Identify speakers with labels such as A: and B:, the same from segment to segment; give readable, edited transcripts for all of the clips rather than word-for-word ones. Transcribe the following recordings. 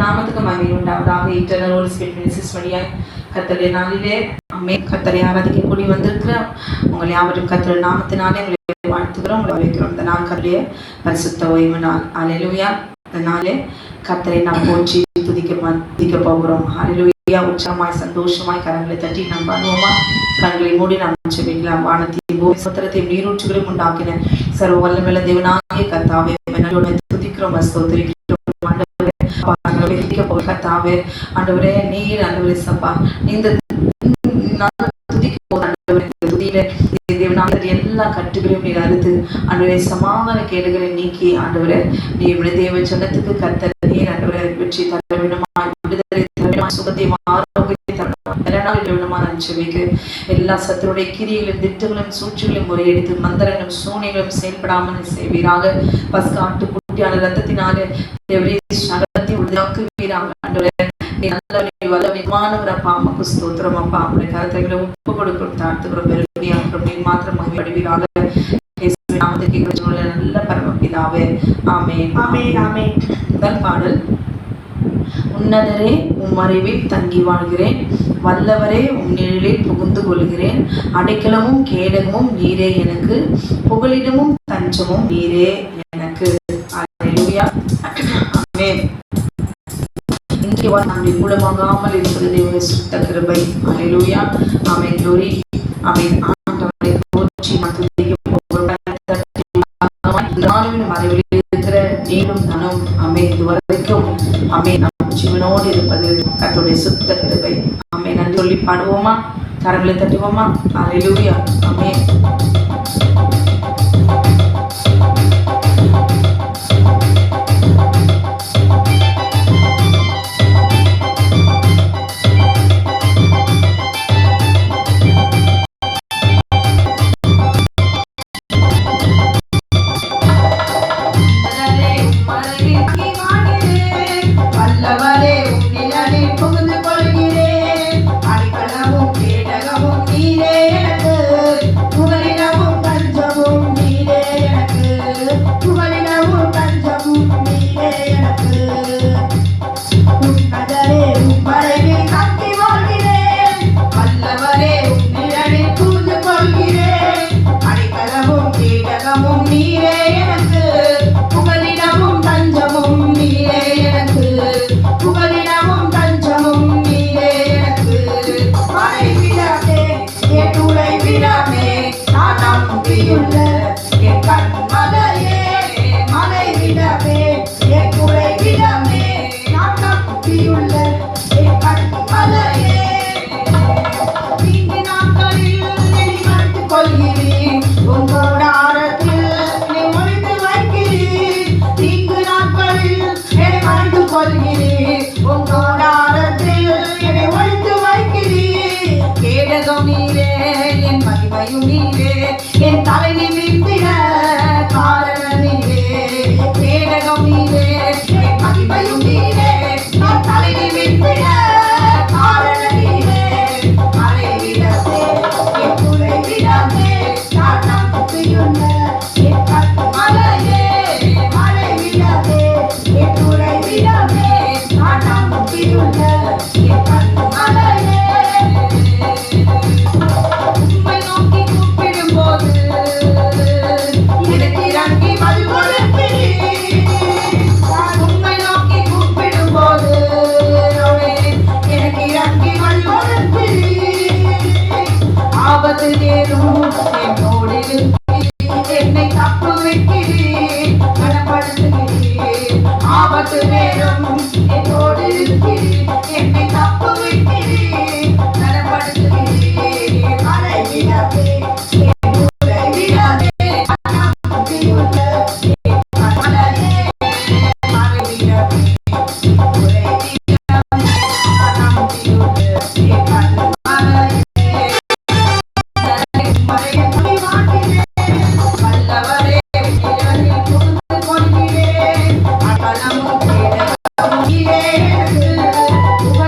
A: நாமத்துக்கு மகிமை உண்டாவதாக. இன்டர்னல் ஹோலி ஸ்பிரிட் மினிஸ்ட்ரிஸ் வழியாய் கர்த்தருடைய நாளிலே கர்த்தரை ஆராதிக்க கூடி வந்திருக்கிற உங்கள் யாவரும் கர்த்தருடைய நாமத்தினாலே உங்களை வாழ்த்துகிறோம், உங்களை வைக்கிறோம். இந்த நாள் கர்த்தருடைய பரிசுத்த ஓய்வு நாள். அல்லேலூயா. இந்த நாளே கர்த்தரை நாம் போற்றி துதிக்க போகிறோம். அல்லேலூயா. உற்சாகமாய் சந்தோஷமாய் கரங்களை தட்டி நாம் பண்ணுவோமா? கண்களை மூடி நாம் ஜெபிக்கலாம். வானத்தையும் பூமி சமுத்திரத்தையும் நீரூற்றுகளையும் உண்டாக்கின சர்வ வல்லமையுள்ள தேவனாகிய கர்த்தாவே துதிக்கிறோம், ஸ்தோத்திரிக்கிறோம். கர்த்தாவே ஆண்டவரே, நீர் ஆண்டவரே சப்பா இந்த எல்லா கட்டுகளையும் நீர் அறுத்து ஆண்டவரே சமாதான கேடுகளை நீக்கி ஆண்டவரே நீ தேவ ஜனத்துக்கு கர்த்தர் நீர் ஆண்டவரே வெற்றி தர வேண்டுமாய், விடுதலை தர வேண்டுமாய், சுகத்தையும் ஆரோக்கியத்தை தர வேண்டுமாய் ஜெபிக்கு. எல்லா சத்துருடைய கிரியைகளும் திட்டங்களும் சூழ்ச்சிகளையும் முறையடித்து மந்திரங்களும் சூனியங்களும் செயல்படாமல் செய்வீராக. பஸ்கா ஆட்டுக்குட்டியான ரத்தத்தினாலே நல்லவரப்பா, அம்மாக்கு ஸ்தோத்திரம் அப்பா. அவருடைய கருத்தைகளை ஒப்பு கொடுக்கிறோம், தாழ்த்துக்கிறோம், பெருமையாகிறோம். மாத்திரம் மகிழ்வீராக. நல்ல பரமபிதாவே, ஆமென், ஆமென், ஆமென். முதல் பாடல். உன்னதரே உம் அறிவில் தங்கி வாழ்கிறேன், வல்லவரே உம் நிழலில் புகுந்து கொள்கிறேன். அடைக்கலமும் கேடகமும் நீரே எனக்கு, புகலிடமும் தஞ்சமும் நீரே எனக்கு. அல்லேலூயா. ஆமென். நம்முடைய கூடமாகாமல் இருப்பது தேவனுடைய சுத்த கிருபை. அல்லேலூயா. ஆமென். glory. ஆமென். ஆண்டவரை போற்றி மறைவில் இருக்கிற நீரும் நானும் ஆமென் இதுவரைக்கும் ஆமென் நம் ஜீவனோடு இருப்பது கர்த்தருடைய சுத்த கிருபை. ஆமென். நன்றி சொல்லி பாடுவோமா? கரங்களை தட்டுவோமா? அல்லேலூயா. ஆமென்.
B: Yeah.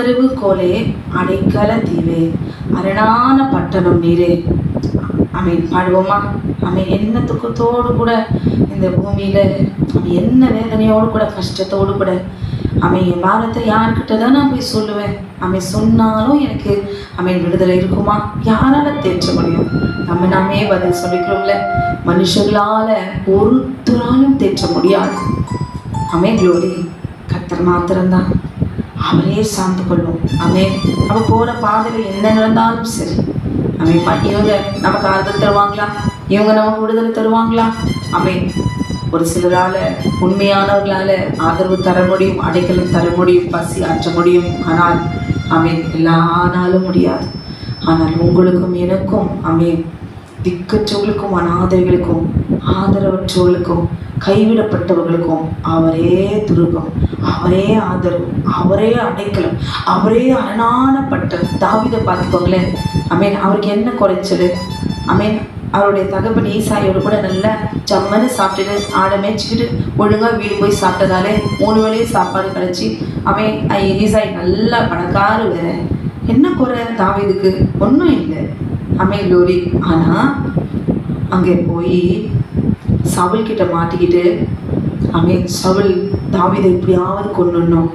A: ஆதரவு கோலே, அடைக்கல தீவே, அரணான பட்டணம் நீரே. ஆமென். பாடுவோமா? ஆமென். என்ன துக்கத்தோடு கூட இந்த பூமியில, என்ன வேதனையோடு கூட, கஷ்டத்தோடு கூட, ஆமென், என் பாரத்தை யார்கிட்ட தான் நான் போய் சொல்லுவேன்? ஆமென். சொன்னாலும் எனக்கு ஆமென் விடுதலை இருக்குமா? யாரால தேற்ற முடியும்? நாமே பதில் சொல்லிக்கிறோம்ல, மனுஷர்களால ஒருத்தராலும் தேற்ற முடியாது. ஆமென். க்ளோரி. கர்த்தர் மாத்திரம்தான். அவரே சார்ந்து கொள்ளும். ஆமென். நம்ம போற பாதையில என்ன நடந்தாலும் சரி, ஆமென். இவங்க நமக்கு ஆறுதல் தருவாங்களா? இவங்க நமக்கு விடுதலை தருவாங்களா? ஆமென். ஒரு சிலரால, உண்மையானவர்களால ஆதரவு தர முடியும், அடைக்கலம் தர முடியும், பசி ஆற்ற முடியும். ஆனால் ஆமென், எல்லா ஆனாலும் முடியாது. ஆனால் உங்களுக்கும் எனக்கும் ஆமென், திக்கற்றவர்களுக்கும், அநாதைகளுக்கும், ஆதரவற்றவர்களுக்கும், கைவிடப்பட்டவர்களுக்கும் அவரே துருகம், அவரே ஆதரவு, அவரே அடைக்கலம், அவரே அரணானப்பட்ட. தாவீதை பார்த்துக்கோங்களேன். ஆமென். அவருக்கு என்ன குறைச்சல்? ஆமென். அவருடைய தகப்பன் ஈசாயோடு கூட நல்லா ஜம்மனு சாப்பிட்டுட்டு, ஆடை மேய்ச்சிக்கிட்டு ஒழுங்காக வீடு போய் சாப்பிட்டதாலே 3 வேளையும் சாப்பாடு கிடச்சி ஆமென். ஈசாய் நல்லா பணக்காரு. வேற என்ன குறை தாவீதுக்கு? ஒன்றும் இல்லை. ஆமென். க்ளோரி. ஆனால் அங்கே போய் சவுல் கிட்ட மாட்டிக்கிட்டு, ஆமென், சவுல் தாவீதை எப்படியாவது கொண்டுடணும்.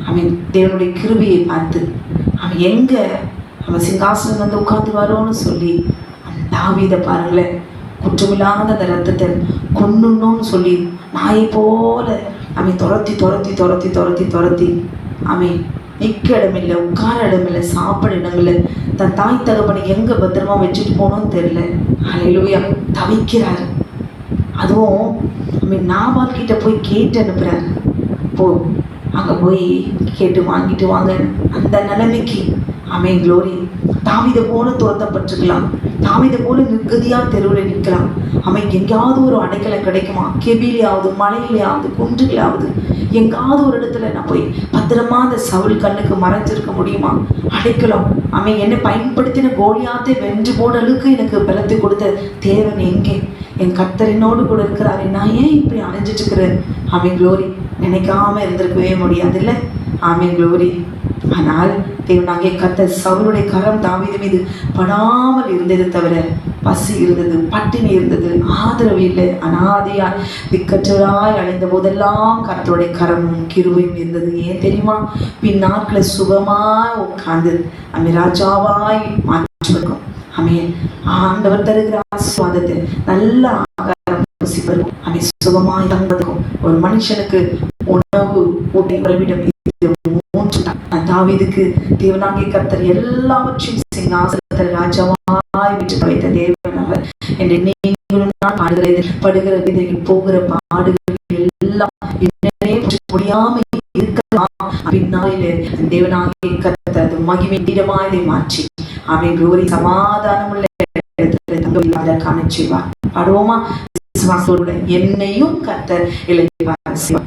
A: ஆமென். தேவனுடைய கிருபையை பார்த்து அவன் எங்கே அவன் சிங்காசனம் வந்து உட்காந்துவாரோன்னு சொல்லி தாவீதை பாருங்களேன், குற்றமில்லாத அந்த ரத்தத்தை கொண்டுடணும்னு சொல்லி நாயை போல அவன் துரத்தி துரத்தி துரத்தி துரத்தி துரத்தி அவன் நிற்க இடமில்லை, உட்கார இடமில்லை, சாப்பிட இடமில்லை. தன் தாய் தகப்பனை எங்கே பத்திரமா வச்சுட்டு போகணும்னு தெரியல. ஹல்லேலூயா. தவிக்கிறார். அதுவும் அவன் நாபால் கிட்ட போய் கேட்டு அனுப்புகிறார். போ, அங்கே போய் கேட்டு வாங்கிட்டு வாங்க. அந்த நிலைமைக்கு ஆமென். க்ளோரி. தாவீதை போல துரத்தப்பட்டிருக்கலாம், தாவீதை போல நிர்கதியாக தெருவில் நிற்கலாம். அவன் எங்கேயாவது ஒரு அடைக்கலம் கிடைக்குமா? கெபிலையாவது, மலையிலையாவது, குன்றுகளாவது, எங்காவது ஒரு இடத்துல நான் போய் பத்திரமா அந்த சவுல் கண்ணுக்கு மறைஞ்சிருக்க முடியுமா? அடைக்கலம். அவன் என்னை பயன்படுத்தின கோலியாத்தை வென்று போடலுக்கு எனக்கு பலத்தை கொடுத்த தேவன் எங்கே? என் கர்த்தர் என்னோடு கூட இருக்கிறாரு. நான் ஏன் இப்படி அணைஞ்சிட்டு இருக்கிறேன்? ஆமென். க்ளோரி. நினைக்காம இருந்திருக்கவே முடியாது இல்லை? ஆமென். க்ளோரி. ஆனால் தேவனாகிய கர்த்தர் சவுலுடைய கரம் தாவீது மீது படாமல் இருந்தது தவிர பசி இருந்தது, பட்டினி இருந்தது, ஆதரவு இல்லை. அனாதையாய் திக்கற்றவராய் அடைந்த போதெல்லாம் கர்த்தருடைய கரமும் கிருபையும் இருந்தது. ஏன் தெரியுமா? பின் நாட்களை சுகமாய் உட்கார்ந்து அமை ராஜாவாய் மாற்றிருக்கும். ஆமென். ஆண்டவர் தருகிற ஆசீர்வாதத்தை நல்ல ஆகாரம் ருசிப்பதற்கும், அமை சுகமாய் தங்குவதற்கும், ஒரு மனுஷனுக்கு உணவு உடை உறவிடம் தாவீதுக்கு தேவனாகிய கர்த்தர் எல்லாவற்றையும் சிங்காசனத்தில் ராஜாவாய் விட்டு வைத்த தேவன் அவர். என்று நீங்களும் நான் படுகிற விதைகள், போகிற பாடுகள் எல்லாம் என்னே முடியாம இருக்கலாம். பின்னாலே தேவனாகிய கர்த்தர் அது மகிமை தீரமாய் இதை மாற்றி அவை க்ளோரி சமாதானமுள்ள இடத்துல தங்க காண செய்வார். பாடுவோமா? என்னையும் கர்த்தர்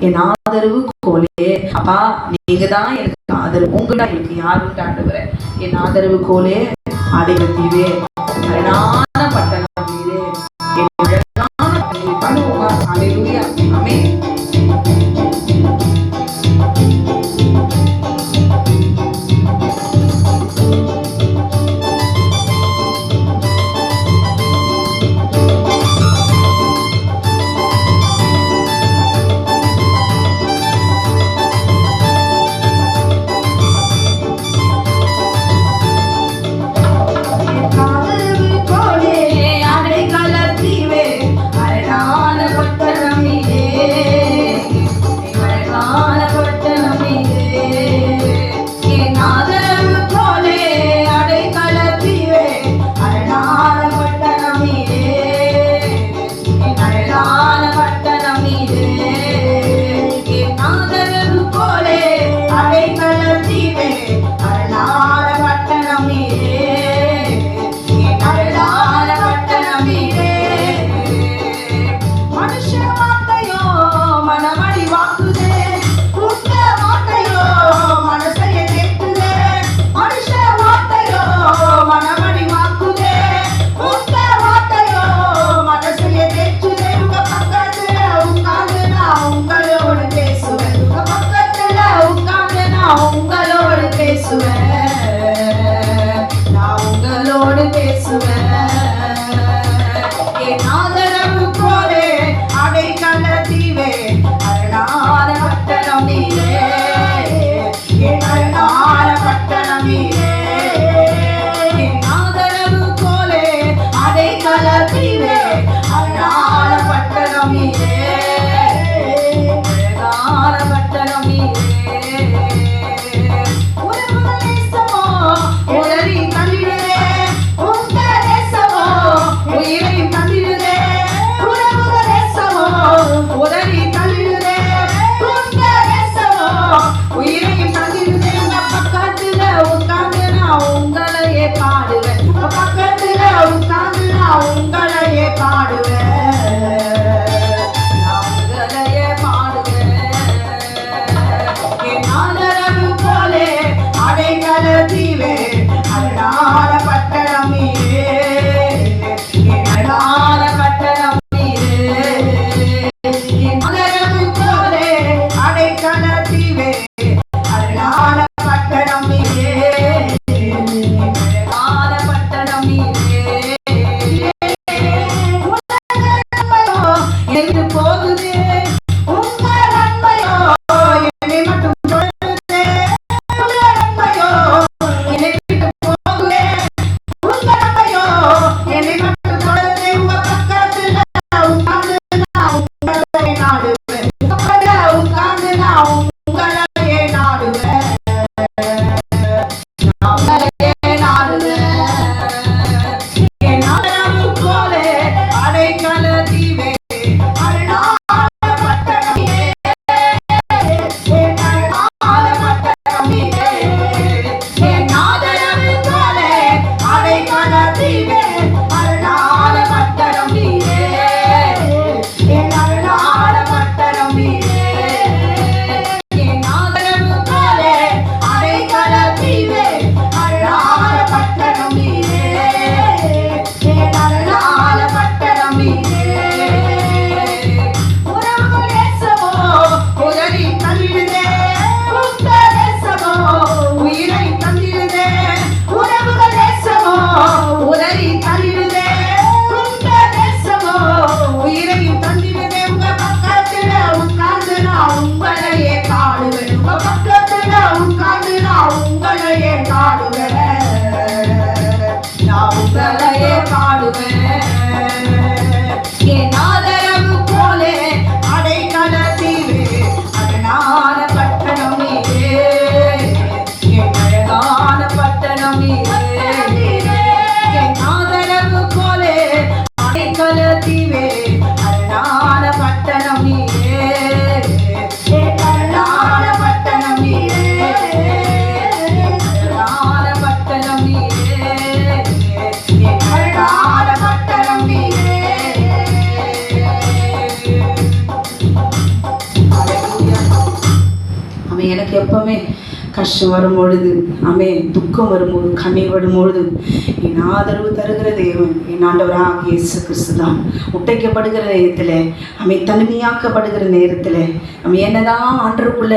A: என் ஆதரவு கோலே. அப்பா, நீங்க தான் எனக்கு ஆதரவு. உங்கள்தான் எனக்கு யாரும் ஆண்டவரே. என் ஆதரவு கோலே, அடைக்கல தீவே, அரணான பட்டணம் நீரே. பாடுவோமா? ஹல்லேலூயா. ஆமென். அடைக்கல தீவே, என் ஆதரவு போலே அடைக்கல தீவே அரணான பட்டணம் நீரே என் அரணான பட்டணம் நீரே என் ஆதரவு போலே அடைக்கல தீவே அரணான பட்டணம் நீரே அரணான பட்டணம் நீரே எனக்கு எப்பவுமே கஷ்டம் வரும்பொழுது துக்கம் வரும்போது கண்ணீர் வரும்பொழுது என் ஆதரவு தருகிற தேவன் என் ஆண்டவராக இயேசு கிறிஸ்து தான். முட்டைக்கப்படுகிற நேரத்தில் தனிமையாக்கப்படுகிற நேரத்தில் என்னதான் ஆண்டருக்குள்ள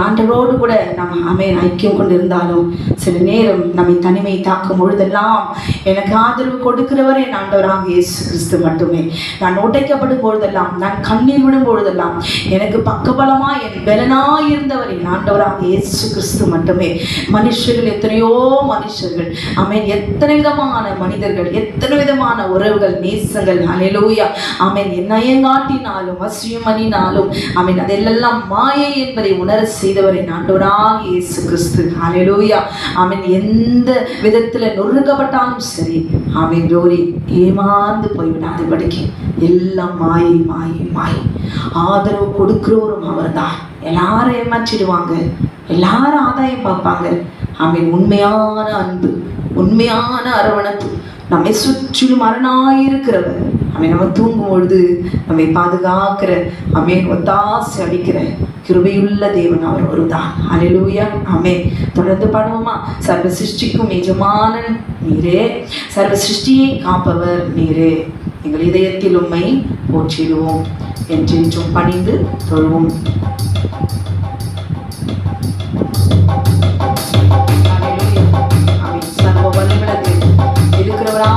A: ஆண்டரோடு கூட நம்ம ஐக்கியம் கொண்டு இருந்தாலும் சில நேரம் நம்மை தனிமை தாக்கும் பொழுதெல்லாம் எனக்கு ஆதரவு கொடுக்கிறவர் என் ஆண்டவராக இயேசு கிறிஸ்து மட்டுமே. நான் உடைக்கப்படும் பொழுதெல்லாம், நான் கண்ணீர் விடும் பொழுதெல்லாம் எனக்கு பக்கபலமாய் என் பலனாய் இருந்தவர் என் ஆண்டவராக இயேசு கிறிஸ்து மட்டுமே. மனுஷர்கள், எத்தனையோ மனுஷர்கள், எத்தனை விதமான மனிதர்கள், எத்தனை விதமான உறவுகள், நேசங்கள், ஹல்லேலூயா, என்னையங்காட்டினாலும் வசியமணினாலும் அதெல்லாம் மாயை என்பதை உணர செய்தவர் என் ஆண்டவராக இயேசு கிறிஸ்து. ஹல்லேலூயா. எந்த விதத்துல நொறுக்கப்பட்டாலும் சரி ஜோரி ஏமாந்து போய்விடாதபடிக்கு எல்லாம் மாயை மாயை மாயை. ஆதரவு கொடுக்கிறவரும் அவர் தான். எல்லாரும் ஏமாற்றிடுவாங்க, எல்லாரும் ஆதாயம் பார்ப்பாங்க. உண்மையான அன்பு, உண்மையான அரவணைப்பு, நம்மை சுற்றிலும் அரணாயிருக்கிறவர், நம்ம தூங்கும் பொழுது நம்மை பாதுகாக்கிற, ஒத்தாசை அளிக்கிற கிருபையுள்ள தேவன் அவர் ஒருதான். ஹல்லேலூயா. தொடர்ந்து பாடுவோமா? சர்வ சிருஷ்டிக்கும் எஜமானன் நீரே, சர்வ சிருஷ்டியை காப்பவர் நீரே, எங்கள் இதயத்தில் உம்மை போற்றிடுவோம், என்றென்றும் பணிந்து தொழுவோம். சர்வ வல்லமையுள்ள இருக்கிறவரா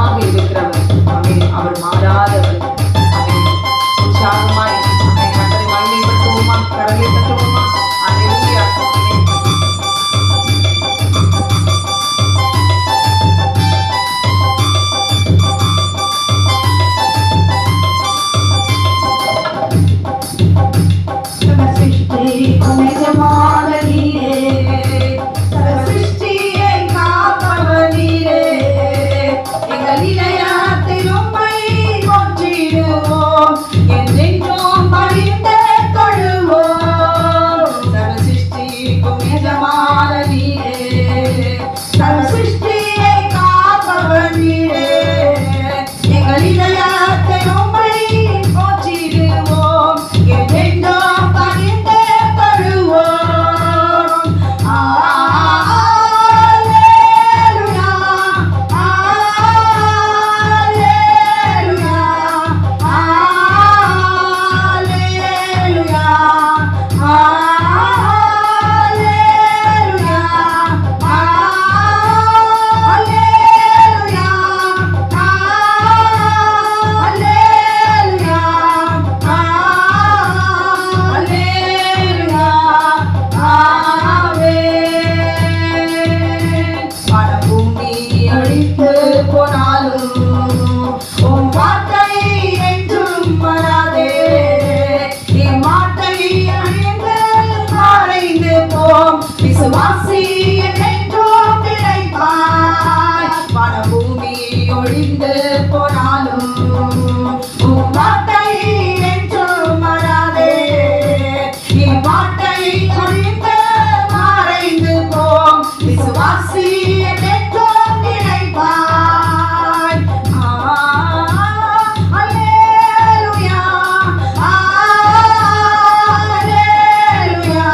A: ஒழிந்து போனாலும் உம் வார்த்தை என்றும் மாறாதே. இவ்வார்த்தை ஒழிந்து மறைந்து போம் விசுவாசி என்றும் நினைப்பாய். அல்லேலூயா, அல்லேலூயா, அல்லேலூயா,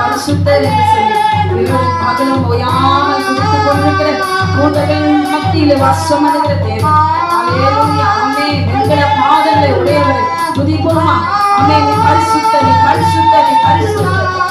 B: பரிசுத்தர் என்று சொல்லி மகளும் ஓயாமல் துடித்துக் கொண்டிருக்கிற கூட்டங்கள் மத்தியிலே வாசம் பண்ணுகிற தேவன். அல்லேலூயா, ஆமென். எங்கள பாதங்களை உடையவரே துதிப்போமா? ஆமென். நீ பரிசுத்தர், நீ பரிசுத்தர், நீ பரிசுத்தர்.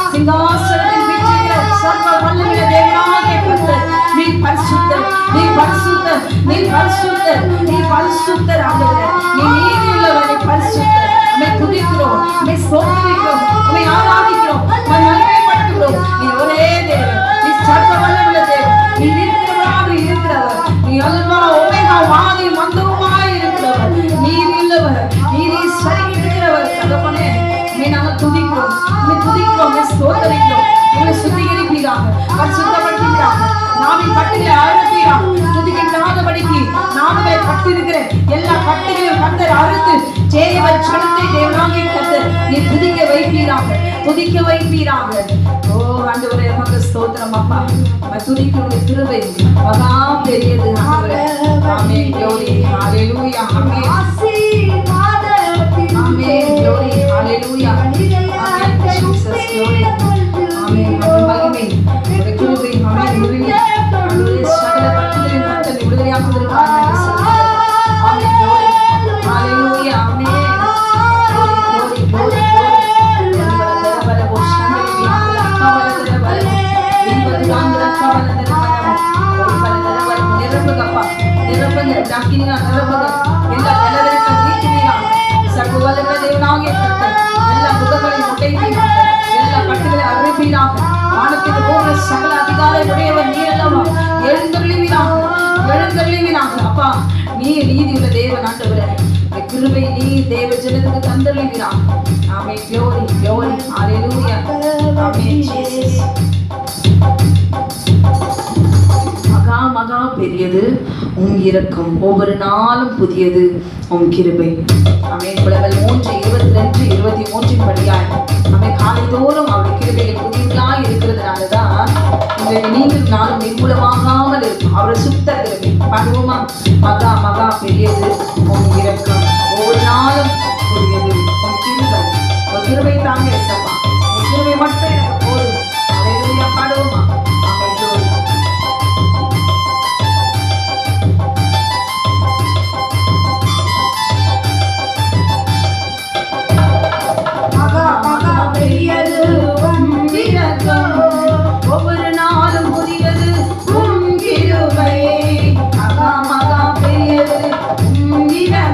B: துதிக்கிறோம், ஸ்தோத்திரிக்கிறோம். உங்களை சுத்திகரிப்பீராக, பரிசுத்தப்படுத்துவீராக, நாவின் கட்டுகளை அறுப்பீராக. துதிக்கில்லாதபடிக்கு நாவிலே கட்டிருக்கிற எல்லா கட்டுகளையும் கர்த்தர் அறுத்து ஜெயவன் சனத்தை தேவனாகிய கர்த்தர் நீ துதிக்க வைப்பீராக, துதிக்க வைப்பீராக. ஓ ஆண்டவரே, உமக்கு ஸ்தோத்திரம் அப்பா. துதிக்கிறவருடைய கிருபை மகா பெரியது ஆண்டவரே. ஆமென். glory hallelujah. ஆமென். ஆமென். glory hallelujah. ஆமென். Jesus glory. ஆமென். மகிமை உம்முடைய கிருபை ஆமென். உருவி ஆண்டவரே சகல கட்டுகளின் கர்த்தர் விடுதலையாக்குவதற்காக நன்றி செலுத்துகிறேன். ஆமென். glory hallelujah. ஆமென். glory glory சகல அதிகார உடையவர் நீர் அல்லவா. எழுந்தருளிவீராக அப்பா. நீ நீதியுள்ள தேவன் ஆண்டவரே. கிருபை நீ தேவ ஜனத்துக்கு தந்தருளிவீராக. ஆமென். glory glory hallelujah. ஆமென். Jesus மகா மகா பெரியது உம் இரக்கம், ஒவ்வொரு நாளும் புதியது உம் கிருபை. ஆமென். புலவல் 3:22-23 படியாய் ஆமென். காலைதோறும் அவருடைய கிருபையில் புதியவர்களாய் இருக்கிறதுனாலதான் இன்றைக்கு நீங்கள் நாளும் நிர்மூலமாகாமல் இருக்கும் அவருடைய சுத்த கிருபை. பாடுவோமா? மகா மகா பெரியது உம் இரக்கம், ஒவ்வொரு நாளும் புதியது உம் கிருபை. உன் கிருபை தாங்க ஏசப்பா, உன் கிருபை மட்டும் எனக்கு போதும். ஹல்லேலூயா. பாடுவோமா? ஒவ்வொரு நாளும் புதியது உம் கிருபை. மகா மகா பெரியது உம் இரக்கம்.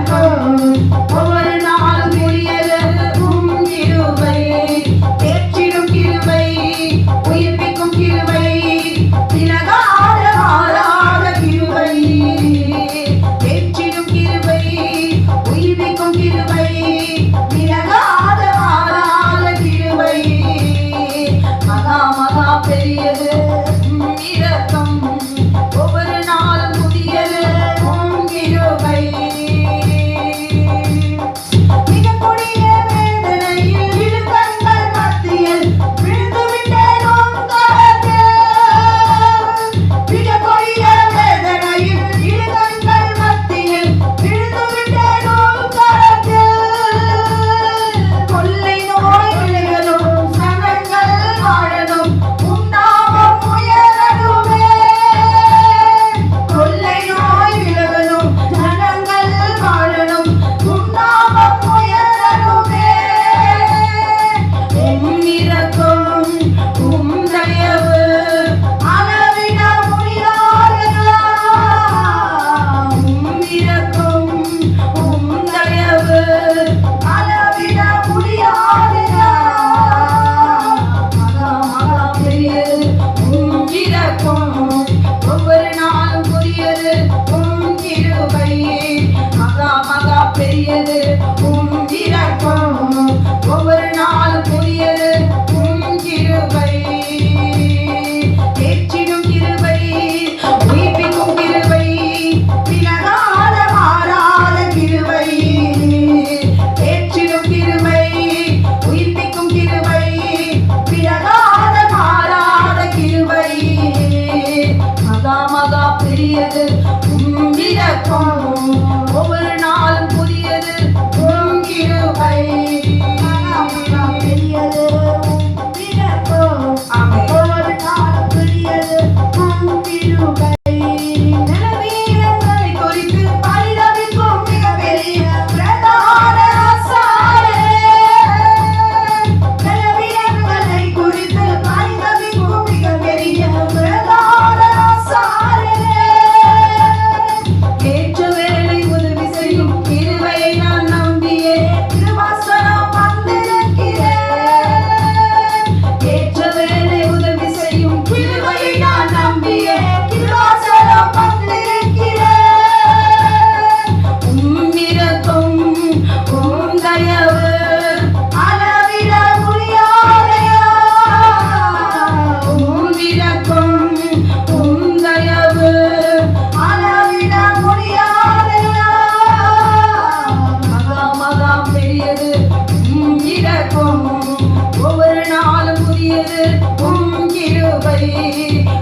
B: புதியது உம் கிருபை,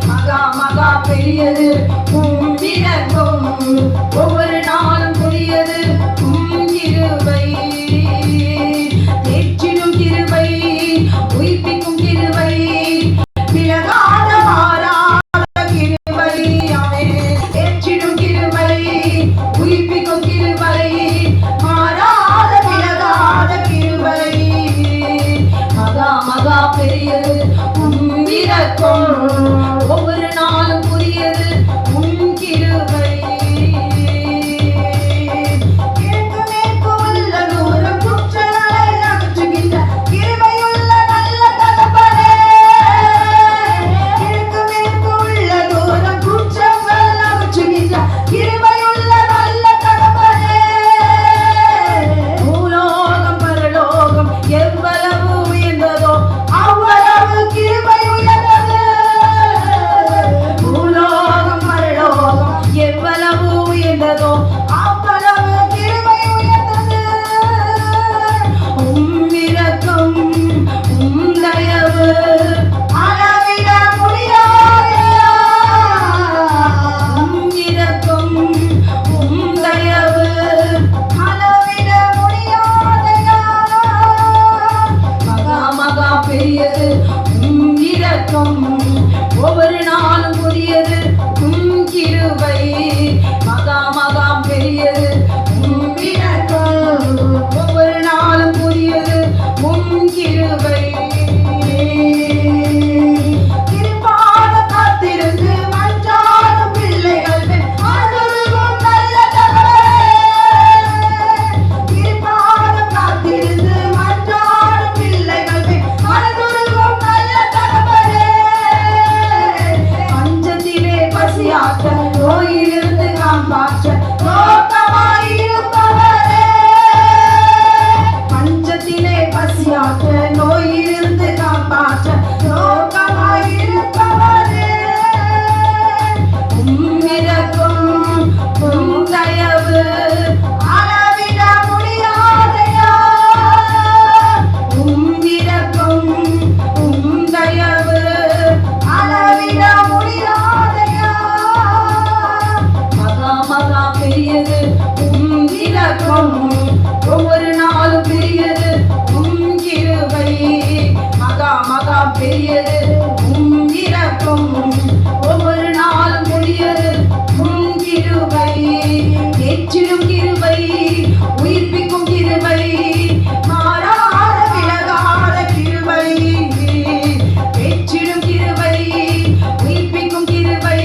B: மகா மகா பெரியது உம் இரக்கம், ஒவ்வொரு நாளும் புதியது உம் கிருபை. தேற்றிடும் கிருபை, உயிர்ப்பிக்கும் கிருபை, விலகாத மாறாத கிருபை. ஆமென். தேற்றிடும் கிருபை, உயிர்ப்பிக்கும் கிருபை, மாறாத விலகாத கிருபை, மகா மகா பெரியது உம் இரக்கம், ஒவ்வொரு நாளும் புதியது உம் கிருபை. கிழக்கு மேற்கு உள்ள தூரம் குற்றங்களை அகற்றுகின்ற கிருபையுள்ள நல்ல தகப்பனே. கிழக்கு மேற்கு உள்ள தூரம் குற்றங்கள் அகற்றுகின்ற கிருபையுள்ள நல்ல தகப்பனே. பூலோகம் பரலோகம் எவ்வளவு உயர்ந்ததோ அவ்வளவு கிருபை உயர்ந்தது. பூலோகம் பரலோகம் எவ்வளவு உயர்ந்ததோ அவ்வளவு கிருபை உயர்ந்தது. உம் இரக்கம் உம் தயவு அளவிட முடியாதையா. உம் இரக்கம் உம் தயவு அளவிட முடியாதையா. மகா மகா பெரியது உம் இரக்கம், ஒவ்வொரு நாளும் புதியது உம் கிருபை, மகா மகா பெரியது உம் இரக்கம், ஒவ்வொரு நாளும் புதியது உம் கிருபை. கிருபான காத்திருந்து மன்றாடும் பிள்ளைகள் மேல் அருளும் நல்ல தகப்பனே. கிருபான காத்திருந்து மன்றாடும் பிள்ளைகள் மேல் அருளும் நல்ல தகப்பனே. பஞ்சத்திலே பசியாற்ற, நோயிலிருந்து காப்பாற்ற நோக்கமாயிருப்பவரே. பஞ்சத்திலே பசியாற்ற, நோயிலிருந்து காப்பாற்ற நோக்கமாயிருப்பவரே. உம் இரக்கம் உம் தயவு அளவிட முடியாதையா. உம் இரக்கம் உம் தயவு அளவிட முடியாதையா. மகா மகா பெரியது உம் இரக்கம், ஒவ்வொரு நாளும் பெரியது உம் கிருபை, மகா மகா பெரியது உம் இரக்கம், ஒவ்வொரு நாளும் பெரியது உம் கிருபை. தேற்றிடும் கிருபை, உயிர்ப்பிக்கும் கிருபை, மாறாத விலகாத கிருபை. தேற்றிடும் கிருபை, உயிர்ப்பிக்கும் கிருபை,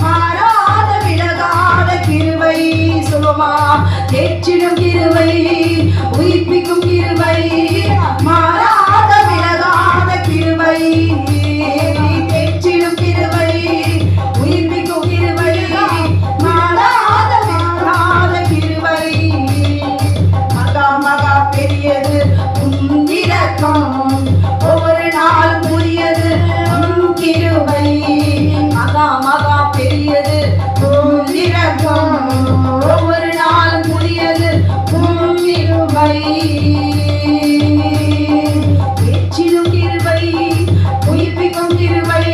B: மாறாத விலகாத கிருபை. சொல்லுமா, தேற்றிடும் கிருபை, உயிர்ப்பிக்கும் கிருபை, மாறாத விலகாத கிருபை. தேற்றிடும் கிருபை, உயிர்ப்பிக்கும் கிருபை, மாறாத விலகாத கிருபை, மகா மகா பெரியது உம் இரக்கம், ஒவ்வொரு நாளும் புதியது உம் கிருபை, மகா மகா பெரியது உம் இரக்கம், ஒவ்வொரு நாளும் புதியது உம் கிருபை. தேற்றிடும் கிருபை, உயிர்ப்பிக்கும் கிருபை,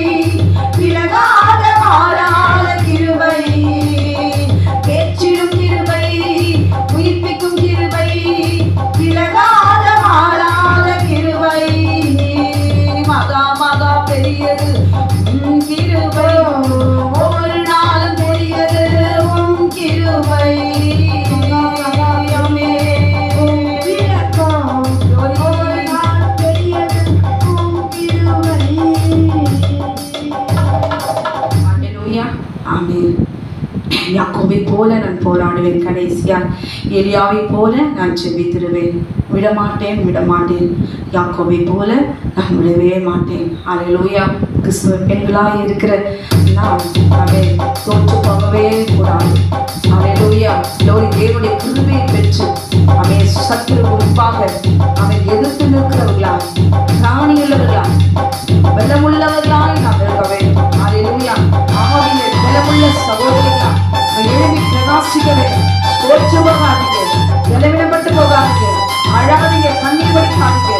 B: விலகாத மாறாத கிருபை. தேற்றிடும் கிருபை, உயிர்ப்பிக்கும் கிருபை, விலகாத மாறாத கிருபை, மகா மகா பெரியது உம் கிருபை, ஒவ்வொரு நாளும் பெரியது உம் கிருபை. உம் இரக்கம், ஒவ்வொரு நாளும் பெரியது உம் கிருபை. அல்லேலூயா. ஆமென். யாக்கோபை போல நான் போராடுவேன், கடைசியால் எலியாவை போல நான் செபித்திருவேன். விடமாட்டேன். யாக்கோபை போல நான் விடவே மாட்டேன். அல்லேலூயா. கிறிஸ்துவ பெண்களாய் இருக்கிற நாம் அவன் தோற்று போகவே கூடாது. அல்லேலூயா. தேவனுடைய கிருபையை பெற்று அவன் சத்துரு முன்பாக அவன் எதிர்த்து நிற்கிறவர்களா, பிராணியுள்ளவர்களா, பலமுள்ளவர்களாய் நாம் இருக்க வேண்டும். அல்லேலூயா. ஆவியிலே பலமுள்ள சகோதரிகளா எழுதி பிரகாசிக்க வேண்டும். தோற்று போகாதீங்க, பலவீனப்பட்டு போகாதீங்க, அழாதீங்க, கண்ணீர் வடிக்காதீங்க.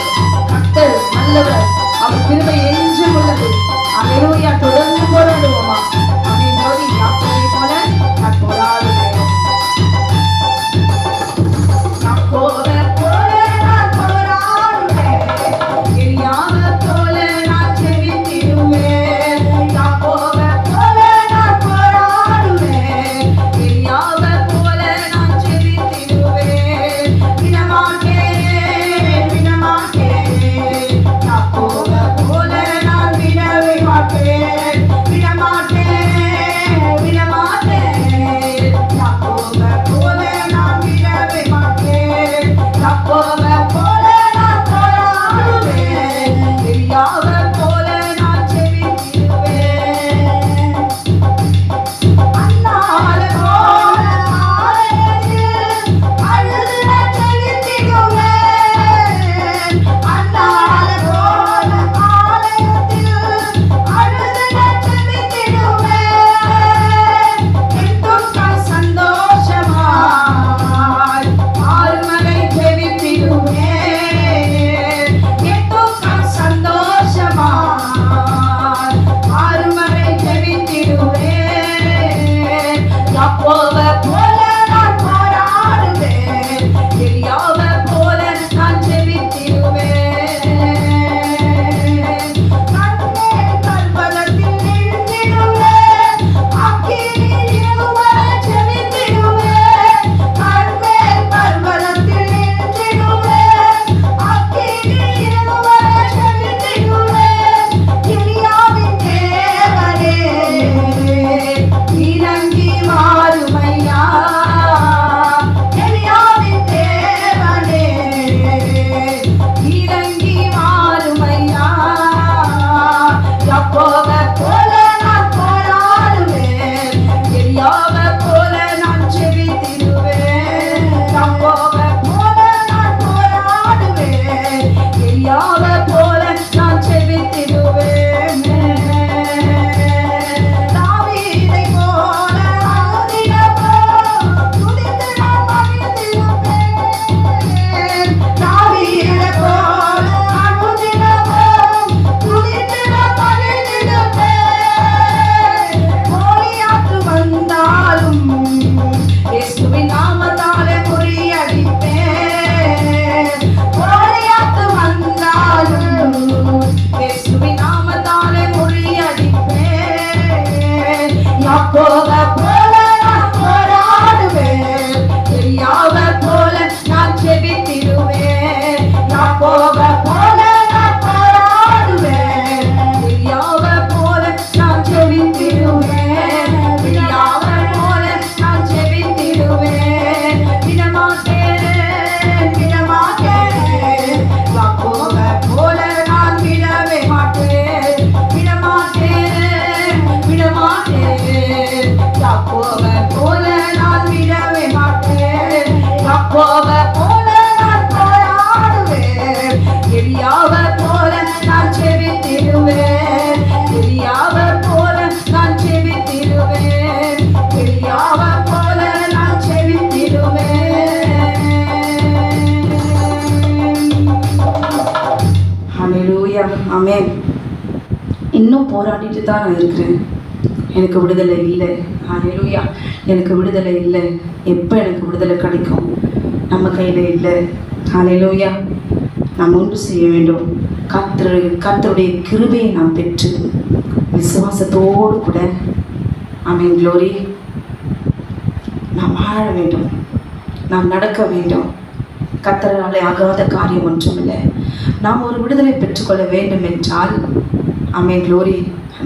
B: கர்த்தர் நல்லவர், அவர் கிருபை என்றும் உள்ளது. அல்லேலூயா. தொடர்ந்து போராடுவோமா? ஆமென். glory. யாக்கோபை போல நான் போராடுவேன். யாக்கோபை போல நான் போராடுவேன். எலியாவை போல நான் ஜெபித்திடுவேன். யாக்கோபை போல நான் போராடுவேன். எலியாவை போல நான் ஜெபித்திடுவேன். விடமாட்டேன், விடமாட்டேன். யாக்கோபை போல நான் விடவே மாட்டேன். விடமாட்டேன், விடமாட்டேன். யாக்கோபை போல நான் விடவே மாட்டேன். யாக்கோபை போல நான் போராடுவேன். எலியாவை போல நான் ஜெபித்திடுவேன். அன்னாளை போல ஆலயத்தில் அழுது நான் ஜெபித்திடுவேன். அன்னாளை போல ஆலயத்தில் அழுது நான் ஜெபித்திடுவேன். என்றும் சந்தோஷமாய் ஆறுமலை ஜெபித்திடுவேன். என்றும் சந்தோஷமாய் ஆறுமலை ஜெபித்திடுவேன். யாக்கோபை போல நான் போராடுவேன். எலியாவை போல நான் ஜெபித்திடுவேன். கண்ணீர் கர்ப்பத்தில் நின்றிடுவேன். அக்கினியில் இழுவரை ஜெபித்திடுவேன். கண்ணீர் கர்ப்பத்தில் நின்றிடுவேன். அக்கினியில் இழுவரை ஜெபித்திடுவேன். எலியாவின் தேவனே இறங்கி வாருமையா. எலியாவின் தேவனே இறங்கி வாருமையா. யாக்கோபை போல நான் போராடுவேன். எலியாவை போல நான் ஜெபித்திடுவேன். யாக்கோபை போல நான் போராடுவேன். எலியாவை போல நான் ஜெபித்திடுவேன். தாவீதை போல அனுதினமோ துதித்து நான் மகிழ்ந்திடுவேன். தாவீதை போல அனுதினமோ துதித்து நான் மகிழ்ந்திடுவேன். கோலியாத்து வந்தாலும் இயேசுவின் நாமத்தாலே முறியடிப்பேன். கோலியாத்து வந்தாலும் இயேசுவின் நாமத்தாலே முறியடிப்பேன். யாக்கோபை போல நான் போராடுவேன். எலியாவை போல நான் ஜெபித்திடுவேன். யாக்கோபை போல நான் போராடுவேன். எலியாவை போல நான் ஜெபித்திடுவேன். எலியாவை போல நான் ஜெபித்திடுவேன். விடமாட்டேன், விடமாட்டேன். யாக்கோபை போல நான் விடவே மாட்டேன். விடமாட்டேன், விடமாட்டேன். யாக்கோபை போல நான் விடவே மாட்டேன். யாக்கோபை போல நான் போராடுவேன். எலியாவை போல நான் ஜெபித்திடுவேன். எலியாவை போல நான் ஜெபித்திடுவேன். எலியாவை போல நான் ஜெபித்திடுவேன். ஹல்லேலூயா. ஆமென். இன்னும் போராடிட்டு தான் நான் இருக்கிறேன். எனக்கு விடுதலை இல்லை. ஹல்லேலூயா. எனக்கு விடுதலை இல்லை. எப்போ எனக்கு விடுதலை கிடைக்கும்? நம்ம கையில் இல்லை. ஹல்லேலூயா. நாம் ஒன்று செய்ய வேண்டும். கர்த்தருடைய கிருபையை நாம் பெற்று விசுவாசத்தோடு கூட ஆமென் glory நாம் வாழ வேண்டும். நாம் நடக்க வேண்டும். கர்த்தராலே ஆகாத காரியம் ஒன்றுமில்லை. நாம் ஒரு விடுதலை பெற்றுக்கொள்ள வேண்டும் என்றால் ஆமென் glory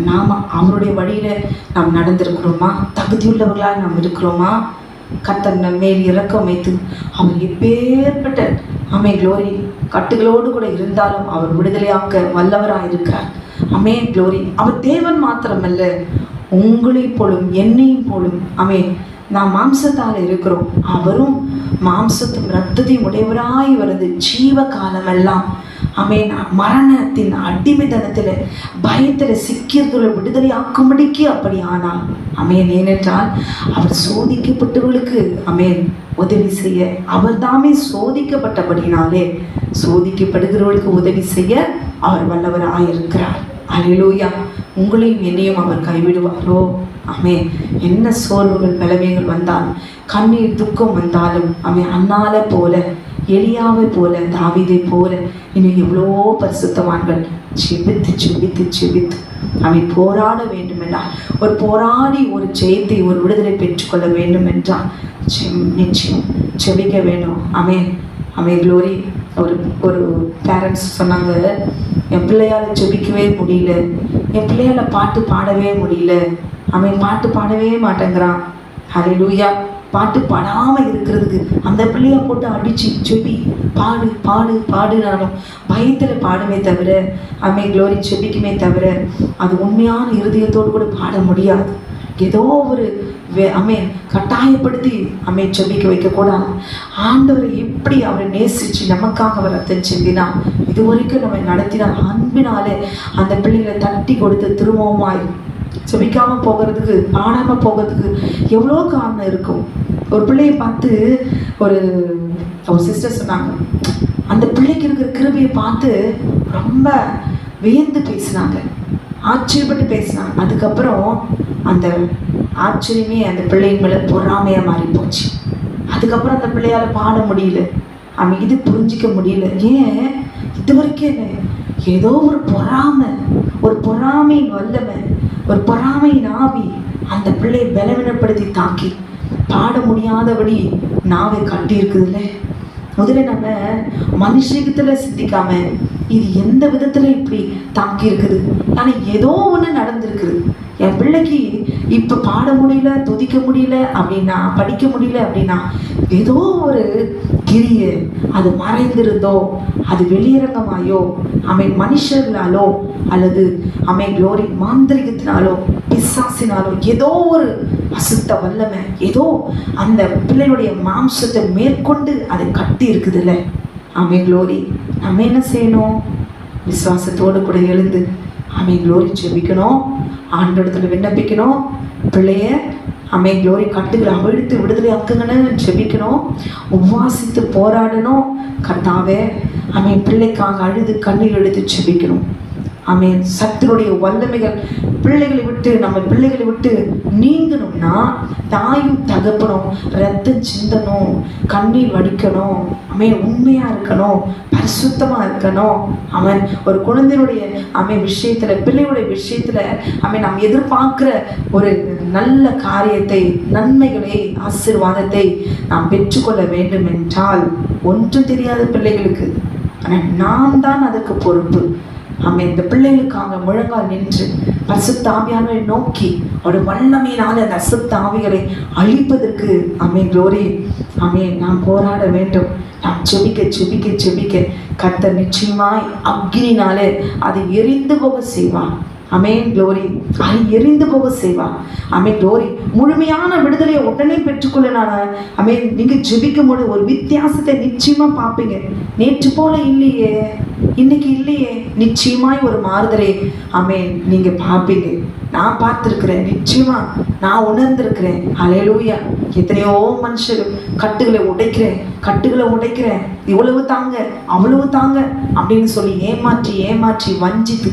B: நாம் அவருடைய வழியில நாம் நடந்திருக்கிறோமா? தகுதியுள்ளவர்களாக நாம் இருக்கிறோமா? கர்த்தர் நம் மேல் இரக்கம் வைத்து அவர் எப்பேற்பட்ட ஆமென் glory கட்டுகளோடு கூட இருந்தாலும் அவர் விடுதலையாக்க வல்லவராக இருக்கிறார். ஆமென் glory. அவர் தேவன் மாத்திரமல்ல, உங்களைப் போலும் என்னையும் போலும் ஆமென் நாம் மாம்சத்தால் இருக்கிறோம். அவரும் மாம்சத்தும் இரத்தத்தையும் உடையவராய் வருது ஜீவ காலமெல்லாம் ஆமென் மரணத்தின் அடிமைத்தனத்தில் பயத்தில் சிக்கியதுள்ள விடுதலை ஆக்கும்படிக்கு அப்படி ஆனால் ஆமென். ஏனென்றால் அவர் சோதிக்கப்பட்டவர்களுக்கு ஆமென்
A: உதவி செய்ய அவர் தாமே சோதிக்கப்பட்டபடினாலே சோதிக்கப்படுகிறவர்களுக்கு உதவி செய்ய அவர் வல்லவராயிருக்கிறார். அல்லேலூயா. உங்களையும் என்னையும் அவர் கைவிடுவாரோ? ஆமென். என்ன சோர்வுகள் பலவீனங்கள் வந்தாலும், கண்ணீர் துக்கம் வந்தாலும், ஆமென், அன்னாலை போல, எலியாவை போல, தாவீதை போல இன்னும் எவ்வளோ பரிசுத்தவான்கள் செபித்து செபித்து செபித்து அவன் போராட வேண்டும் என்றால், ஒரு போராடி ஒரு ஜெயத்தை, ஒரு விடுதலை பெற்றுக்கொள்ள வேண்டும் என்றால் நிச்சயம் செபிக்க வேணும். ஆமென். ஆமென். க்ளோரி. ஒரு பேரண்ட்ஸ் சொன்னாங்க, என் பிள்ளையால் ஜெபிக்கவே முடியல, என் பிள்ளையால் பாட்டு பாடவே முடியல, அவன் பாட்டு பாடவே மாட்டேங்கிறான். ஹல்லேலூயா. பாட்டு பாடாமல் இருக்கிறதுக்கு அந்த பிள்ளையை போட்டு அடித்து செபி பாடு பாடு பாடுனாலும் பயத்தில் பாடுமே தவிர, அவன் க்ளோரி செபிக்குமே தவிர அது உண்மையான இருதயத்தோடு கூட பாட முடியாது. ஏதோ ஒரு அமேன் கட்டாயப்படுத்தி அமேன் செபிக்க வைக்கக்கூடாது. ஆண்டவரை எப்படி அவரை நேசித்து நமக்காக அவர் ரத்தம் செந்தினா, இதுவரைக்கும் நம்ம நடத்தினார் அன்பினாலே அந்த பிள்ளைகளை தட்டி கொடுத்து திரும்பவுமாய் செபிக்காமல் போகிறதுக்கு, பாடாமல் போகிறதுக்கு எவ்வளோ காரணம் இருக்கும். ஒரு பிள்ளையை பார்த்து ஒரு சிஸ்டர் சொன்னாங்க, அந்த பிள்ளைக்கு இருக்கிற கிருபையை பார்த்து ரொம்ப வியந்து பேசினாங்க, ஆச்சரியப்பட்டு பேசினாங்க. அதுக்கப்புறம் அந்த ஆச்சரியமே அந்த பிள்ளையின் மேலே பொறாமையாக மாறி போச்சு. அதுக்கப்புறம் அந்த பிள்ளையால் பாட முடியல, அவன் இது புரிஞ்சிக்க முடியல. ஏன்? இது வரைக்கும் ஏதோ ஒரு பொறாமையின் வல்லமை, ஒரு பொறாமையின் ஆவி அந்த பிள்ளையை பலவீனப்படுத்தி தாக்கி பாட முடியாதபடி நாவை கட்டி இருக்குதுல்ல. முதல்ல நம்ம மனுஷத்துல சிந்திக்காம இது எந்த விதத்துல இப்படி தாக்கி இருக்குது, ஆனால் ஏதோ ஒன்று நடந்திருக்குது. என் பிள்ளைக்கு இப்போ பாட முடியல, துதிக்க முடியல அப்படின்னா, படிக்க முடியல அப்படின்னா, ஏதோ ஒரு கிரியை அது மறைந்திருந்தோ, அது வெளியரங்கமாயோ, அமை மனுஷர்களாலோ அல்லது அமை க்ளோரி மாந்திரிகத்தினாலோ பிசாசினாலோ ஏதோ ஒரு அசுத்த வல்லமை ஏதோ அந்த பிள்ளையுடைய மாம்சத்தை மேற்கொண்டு அதை கட்டி இருக்குதுல்ல. அமை க்ளோரி. நம்ம என்ன செய்யணும்? விசுவாசத்தோடு கூட எழுந்து அமை க்ளோரி செபிக்கணும், ஆண்டவரிடத்துல விண்ணப்பிக்கணும், பிள்ளைய அமை க்ளோரி கட்டுகளை அவிழ்த்து விடுதலை ஆக்குங்கன்னு செபிக்கணும், உபவாசித்து போராடணும். கர்த்தாவே அமை பிள்ளைக்காக அழுது கண்ணீர் எடுத்து செபிக்கணும். ஆமென். சத்துருடைய வல்லமைகள் நம்ம பிள்ளைகளை விட்டு நீங்கணும்னா தாயும் தகப்பனும் ரத்தம் சிந்தணும், கண்ணீர் வடிக்கணும், அவன் உண்மையா இருக்கணும், பரிசுத்தமா இருக்கணும். அவன் ஒரு குழந்தையுடைய விஷயத்துல, பிள்ளையுடைய விஷயத்துல நாம் எதிர்பார்க்கிற ஒரு நல்ல காரியத்தை, நன்மைகளை, ஆசீர்வாதத்தை நாம் பெற்றுக்கொள்ள வேண்டும் என்றால், ஒன்றும் தெரியாத பிள்ளைகளுக்கு ஆனால் நாம் தான் அதற்கு பொறுப்பு. இந்த பிள்ளைகளுக்காக முழங்கால் நின்று பரிசுத்த ஆவியானவரை நோக்கி அவருடைய வல்லமையினால அந்த அசுத்த ஆவிகளை அழிப்பதற்கு க்ளோரி நாம் போராட வேண்டும். நாம் செபிக்க செபிக்க செபிக்க கர்த்தர் நிச்சயமாய் அக்னினாலே அதை எரிந்து போக செய்வான். அமேன் க்ளோரி. அதை எரிந்து போக செய்வா. அமேன் க்ளோரி. முழுமையான விடுதலையை உடனே பெற்றுக்கொள்ள அமேன் நீங்கள் ஜெபிக்கும் போது ஒரு வித்தியாசத்தை நிச்சயமா பார்ப்பீங்க. நேற்று போல இல்லையே, இன்னைக்கு இல்லையே, நிச்சயமாய் ஒரு மாறுதலை அமேன் நீங்க பார்ப்பீங்க. நான் பார்த்துருக்கிறேன், நிச்சயமா நான் உணர்ந்திருக்கிறேன். ஹல்லேலூயா. எத்தனையோ மனுஷர் கட்டுகளை உடைக்கிறேன், இவ்வளவு தாங்க அவ்வளவு தாங்க அப்படின்னு சொல்லி ஏமாற்றி வஞ்சித்து,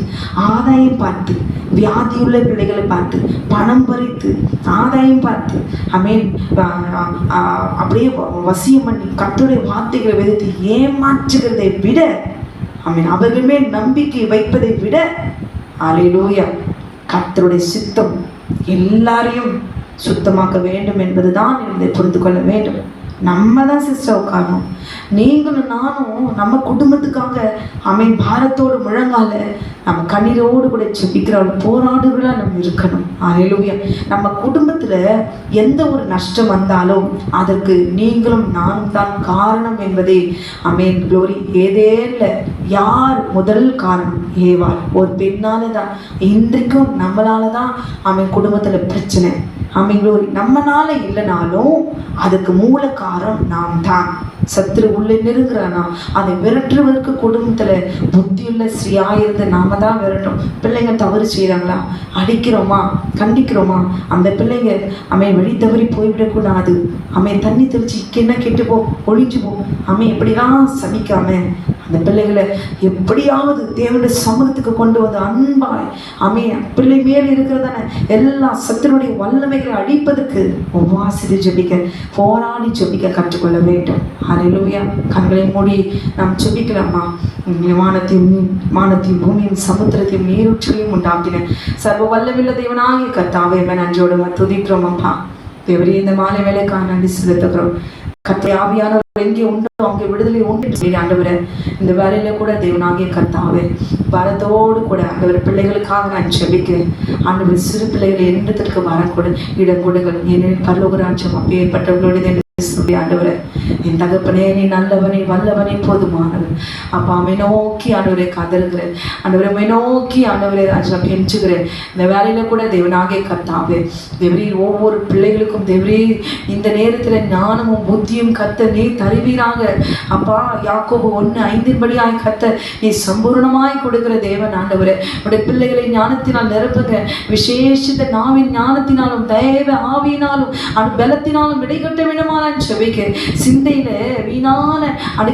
A: ஆதாயம் பார்த்து, வியாதியுள்ள பிள்ளைகளை பார்த்து, பணம் பறித்து, ஆதாயம் பார்த்து, அமேன் அப்படியே வசியம் பண்ணி கர்த்தருடைய வார்த்தைகளை விதைத்து ஏமாற்றுகிறதை விட, அமேன் அவர்கள் மேல் நம்பிக்கை வைப்பதை விட, ஹல்லேலூயா, கர்த்தருடைய சித்தம் எல்லாரையும் சுத்தமாக்க வேண்டும் என்பதுதான் இதை புரிந்து கொள்ள வேண்டும். நம்ம தான் சிஸ்டர் உட்காரணும். நீங்களும் நானும் நம்ம குடும்பத்துக்காக அமேன் பாரத்தோடு முழங்கால நம்ம கண்ணீரோடு கூட செபிக்கிற போராடுகளாக நம்ம இருக்கணும். ஹல்லேலூயா. நம்ம குடும்பத்தில் எந்த ஒரு நஷ்டம் வந்தாலும் அதற்கு நீங்களும் நானும் தான் காரணம் என்பதை அமேன் க்ளோரி. ஏதேல யார் முதல் காரணம்? ஏவாள். ஒரு பெண்ணால தான். இன்றைக்கும் நம்மளால தான் அமேன் குடும்பத்தில் பிரச்சனை. அமேன் க்ளோரி. நம்மனால இல்லைனாலும் அதுக்கு மூல காரணம் நாம் தான்.
B: சத்துரு உள்ளே நெருங்குறானா அதை விரட்டுவதற்கு குடும்பத்துல புத்தியுள்ள ஸ்ரீயா இருந்து நாம தான் விரட்டும். பிள்ளைங்க தவறு செய்யறாங்களா, அடிக்கிறோமா, கண்டிக்கிறோமா, அந்த பிள்ளைங்க வழி தவறி போய்விடக்கூடாது. தண்ணி தெளிச்சு என்ன கெட்டு போ, ஒழிஞ்சு போ, எப்படிலாம் சபிக்காம அந்த பிள்ளைகளை எப்படியாவது தேவனுடைய சமூகத்துக்கு கொண்டு வந்து அன்பாய் பிள்ளை மேல் இருக்கிறதான எல்லா சத்துருடைய வல்லமைகளை அழிப்பதற்கு உபவாசித்து ஜெபிக்க, போராடி ஜெபிக்க கற்றுக்கொள்ள வேண்டும். ஹல்லேலூயா. கண்களை மூடி நாம் ஜெபிக்கலாமா? வானத்தையும் பூமியும் சமுத்திரத்தையும் நீரூற்றையும் உண்டாக்கின சர்வ வல்லமையுள்ள தேவனாகிய கர்த்தாவே நன்றியோடு துதிக்கிறோம். அப்பா தேவரே, இந்த மாலை வேலைக்காக நன்றி செலுத்துகிறோம். கர்த்தருடைய ஆவியானவர் எங்கே உண்டோ அங்கே விடுதலை உண்டு. ஆண்டவரே, இந்த வேலையில கூட தேவனாகிய கர்த்தாவே வரத்தோடு கூட ஆண்டவர் பிள்ளைகளுக்காக நான் ஜெபிக்கிறேன். ஆண்டவர் சிறு பிள்ளைகளை எண்ணத்திற்கு வரக்கூட இடம் கொடுங்கள். ஏனெனில் பரலோக ராஜ்யம் அப்பேற்பட்டவர்களுடைய ஆண்டவரே, என் தகப்பனே, நீ நல்லவனே, வல்லவனே, போதுமானவன். அப்பா நோக்கி ஆண்டவரை கதறுகிறேன். ஆண்டவரை நோக்கி ஆண்டவரை ராஜா கெஞ்சுகிறேன். இந்த வேலையில கூட தேவனாகிய கர்த்தாவே தேவரீர் ஒவ்வொரு பிள்ளைகளுக்கும் தேவரீர் இந்த நேரத்துல ஞானமும் புத்தியும் கத்த நீ தருவீராக. அப்பா யாக்கோபு 1:5 கத்த நீ சம்பூர்ணமாய் கொடுக்கிற தேவன். ஆண்டவரே, உடைய பிள்ளைகளை ஞானத்தினால் நிரப்புங்க. விசேஷித்த நாவின் ஞானத்தினாலும் தேவ ஆவியினாலும் பலத்தினாலும் இடைக்கட்ட வேண்டுமான சிந்தையில வீணான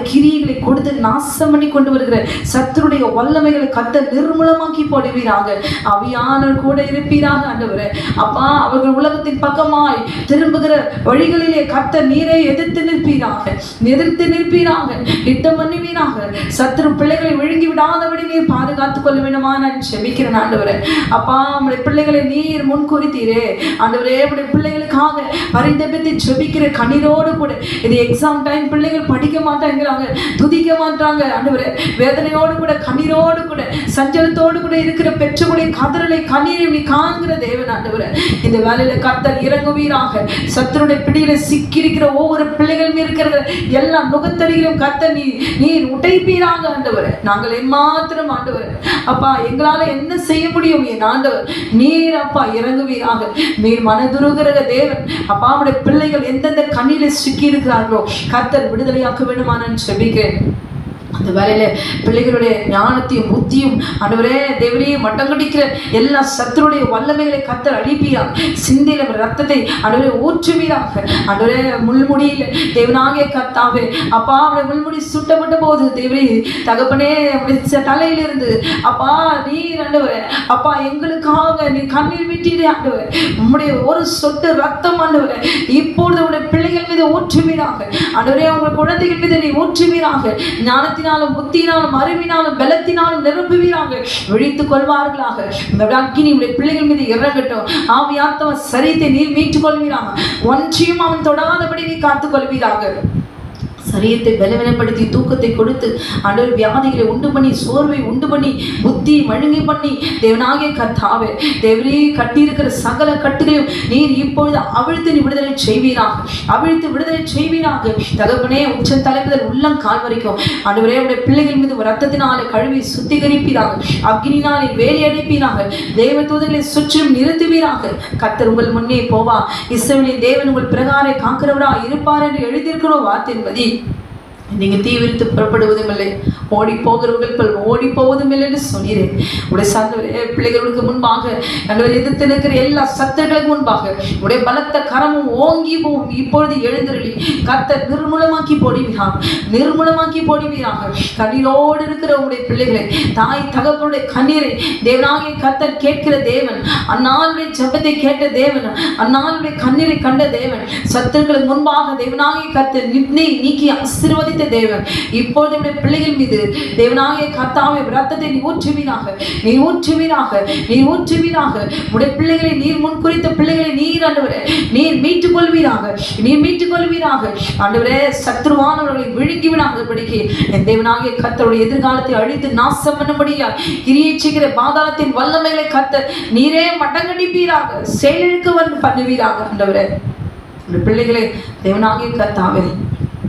B: கிரியைகளை கொடுத்து நாசம் பண்ணி கொண்டு வருகிற சத்துருடைய வல்லமைகளை கத்த நிர்மூலமாக்கி போடுவீராக. அவியானவர் கூட இருப்பீராக. ஆண்டவரே, அப்பா அவர்கள் உலகத்தின் பக்கமாய் திரும்புகிற வழிகளிலே கத்த நீரை எதிர்த்து நிற்பீராக, யுத்தம் பண்ணுவீராக. சத்துரு பிள்ளைகளை விழுங்கி விடாதபடி நீர் பாதுகாத்துக் கொள்ள வேண்டுமா நான் செபிக்கிறேன். ஆண்டவரே, அப்பா நம்முடைய பிள்ளைகளை நீர் முன்குறித்தீரே. ஆண்டவரே, நம்முடைய பிள்ளைகளுக்காக பரிதபித்து செபிக்கிற கண்ணீரோடு கூட இது எக்ஸாம் டைம், பிள்ளைகள் படிக்க மாட்டாங்கிறாங்க, துதிக்க மாட்டாங்க. ஆண்டவரே, வேதனையோடு கூட கண்ணீரோடு கூட சஞ்சலத்தோடு கூட இருக்கிற பெற்றோருடைய கதறலை கண்ணீரை நீ காண்கிற தேவன். ஆண்டவரே, இந்த வேலையில கர்த்தர் இறங்குவீராக. சத்துருடைய பிடியில சிக்கியிருக்கிற ஒவ்வொரு பிள்ளைகளும் இருக்கிற எல்லா நுகத்தடிகளும் கர்த்தர் நீர் உடைப்பீராக. ஆண்டவரே, நாங்கள் எம்மாத்திரம் ஆண்டவரே அப்பா எங்களால என்ன செய்ய முடியும்? என் ஆண்டவர் நீர் அப்பா இறங்குவீராக. நீர் மனதுருகிற தேவன். அப்பா அவருடைய பிள்ளைகள் எந்தெந்த கண்ணில சிக்கி இருக்கிறார்களோ கர்த்தர் விடுதலையாக்க வேண்டுமான செபிக்கிறேன். அந்த வேலையில பிள்ளைகளுடைய ஞானத்தையும் புத்தியும் ஆண்டவரே தேவரே மட்டம் கடிக்கிற எல்லா சத்துருடைய வல்லமைகளை கர்த்தர் அழிப்பீராக. சிந்தையில ரத்தத்தை ஆண்டவரே ஊற்றுவீராக. ஆண்டவரே, முள்முடியில தேவனாகிய கர்த்தாவே அப்பா அவருடைய முள்முடி சுட்டப்பட்ட போது தேவரே தகப்பனே தலையிலிருந்து அப்பா நீர் ஆண்டவரே அப்பா எங்களுக்காக நீ கண்ணீர் விட்டீரே. ஆண்டவரே, உம்முடைய ஒரு சொட்டு ரத்தம் ஆண்டவரே இப்பொழுது உடைய பிள்ளைகள் மீது ஊற்றுவீராக. ஆண்டவரே, உங்கள் குழந்தைகள் மீது நீ ஊற்றுவீராக. ஞானத்தினாலும் புத்தியினாலும் அறிவினாலும் பலத்தினாலும் நிரப்புவீராக. விழித்துக் கொள்வார்களாக. இந்த அக்கினி உடைய பிள்ளைகள் மீது இறங்கட்டும். ஆவியாத்தவ சரீரத்தை நீர் மீட்டுக் கொள்வீராக. ஒன்றையும் அவன் தொடாதபடி நீ காத்துக் கொள்வீராக. சரீரத்தை பலவீனப்படுத்தி தூக்கத்தை கொடுத்து ஆண்டவர் வியாதிகளை உண்டு பண்ணி சோர்வை உண்டு பண்ணி புத்தி மழுங்கி பண்ணி தேவனாகிய கர்த்தாவே தேவரே கட்டியிருக்கிற சகல கட்டுகளையும் நீர் இப்பொழுது அவிழ்த்து நீ விடுதலை செய்வீராக. அவிழ்த்து விடுதலை செய்வீராக. தகப்பனே, உச்ச தலைமுதல் உள்ளம் கால் வரைக்கும் ஆண்டவரே உடைய பிள்ளைகள் மீது ரத்தத்தினாலே கழுவி சுத்திகரிப்பீராக. அக்னினாலே வேலி அடைப்பீராக. தேவ தூதர்களை சுற்றும் நிறுத்துவீராக. கர்த்தர் உங்கள் முன்னே போவா. இஸ்ரவேலின் தேவன் உங்கள் பிரகாரை காக்கிறவரா இருப்பார் என்று எழுதியிருக்கிறோம் வார்த்தையின்படி நீங்க தீவிரித்து புறப்படுவதும் இல்லை, ஓடி போகிறவர்கள் ஓடி போவதும் இல்லை என்று சொன்னீரேன். உடைய சார்ந்தவரே பிள்ளைகளுக்கு முன்பாக எதிர்த்து நிற்கிற எல்லா சத்துருக்களுக்கு முன்பாக உடைய பலத்த கரமும் ஓங்கி போகும். இப்பொழுது எழுந்தருளி கர்த்தர் நிர்மூலமாக்கி போடுவீராக. கண்ணீரோடு இருக்கிற உடைய பிள்ளைகளை தாய் தகப்பனுடைய கண்ணீரை தேவனாகிய கர்த்தர் கேட்கிற தேவன். அந்நாளுடைய ஜெபத்தை கேட்ட தேவன். அந்நாளுடைய கண்ணீரை கண்ட தேவன். சத்துருக்களுக்கு முன்பாக தேவனாகிய கர்த்தர் நீக்கி ஆசீர்வதி தேவன். இப்பொழுது பிள்ளைகள் மீது தேவனாகிய கர்த்தாவே ரத்தத்தை நீ ஊற்றுவீராக. உடைய பிள்ளைகளை நீர் முன்குறித்த பிள்ளைகளை நீர் ஆண்டவரே நீர் மீட்டுக் கொள்வீராக. ஆண்டவரே, சத்ருவானவர்களை விழுங்கி விடாதபடிக்கு என் தேவனாகிய கர்த்தருடைய எதிர்காலத்தை அழித்து நாசம் பண்ணும்படியா கிரியை செய்கிற பாதாளத்தின் வல்லமைகளை கர்த்தர் நீரே மட்டங்கடிப்பீராக. செயலுக்கு பண்ணுவீராக. ஆண்டவரே, உடைய பிள்ளைகளை தேவனாகிய கர்த்தாவே